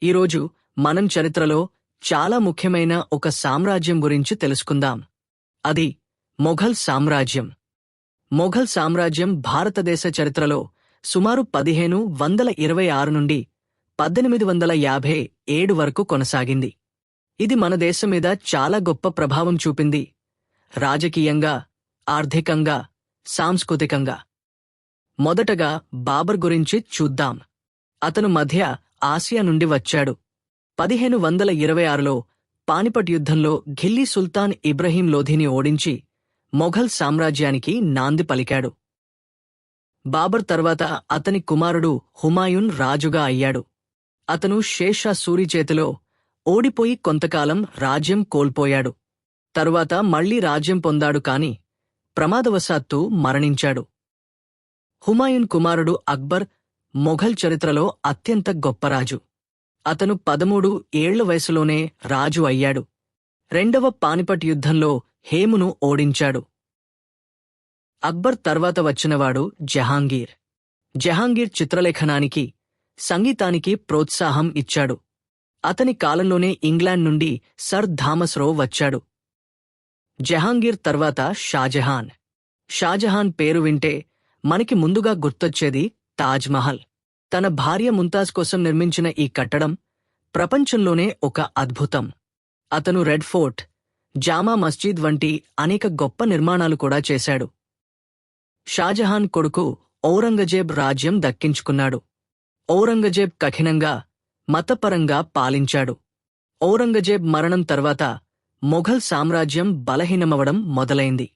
ఈరోజు మనం చరిత్రలో చాలా ముఖ్యమైన ఒక సామ్రాజ్యం గురించి తెలుసుకుందాం. అది మొఘల్ సామ్రాజ్యం. మొఘల్ సామ్రాజ్యం భారతదేశ చరిత్రలో సుమారు 1526 నుండి 1857 వరకు కొనసాగింది. ఇది మన దేశం మీద చాలా గొప్ప ప్రభావం చూపింది. రాజకీయంగా, ఆర్థికంగా, సాంస్కృతికంగా. మొదటగా బాబర్ గురించి చూద్దాం. అతను మధ్య ఆసియా నుండి వచ్చాడు. 1526లో పానిపట్ యుద్ధంలో ఘిల్లీ సుల్తాన్ ఇబ్రహీం లోధిని ఓడించి మొఘల్ సామ్రాజ్యానికి నాంది పలికాడు. బాబర్ తర్వాత అతని కుమారుడు హుమాయూన్ రాజుగా అయ్యాడు. అతను షేర్షా సూరి చేతిలో ఓడిపోయి కొంతకాలం రాజ్యం కోల్పోయాడు. తరువాత మళ్లీ రాజ్యం పొందాడు కాని ప్రమాదవశాత్తు మరణించాడు. హుమాయూన్ కుమారుడు అక్బర్ మొఘల్ చరిత్రలో అత్యంత గొప్ప రాజు. అతను 13 ఏళ్ల వయసులోనే రాజు అయ్యాడు. రెండవ పానిపట్ యుద్ధంలో హేమును ఓడించాడు. అక్బర్ తర్వాత వచ్చినవాడు జహాంగీర్. జహాంగీర్ చిత్రలేఖనానికి, సంగీతానికి ప్రోత్సాహం ఇచ్చాడు. అతని కాలంలోనే ఇంగ్లాండ్ నుండి సర్ థామస్ రో వచ్చాడు. జహాంగీర్ తర్వాత షాజహాన్. షాజహాన్ పేరు వింటే మనకి ముందుగా గుర్తొచ్చేది తాజ్ మహల్. తన భార్య ముంతాజ్ కోసం నిర్మించిన ఈ కట్టడం ప్రపంచంలోనే ఒక అద్భుతం. అతను రెడ్ ఫోర్ట్, జామా మస్జిద్ వంటి అనేక గొప్ప నిర్మాణాలు కూడా చేశాడు. షాజహాన్ కొడుకు ఔరంగజేబ్ రాజ్యం దక్కించుకున్నాడు. ఔరంగజేబ్ కఠినంగా, మతపరంగా పాలించాడు. ఔరంగజేబ్ మరణం తర్వాత మొఘల్ సామ్రాజ్యం బలహీనమవడం మొదలైంది.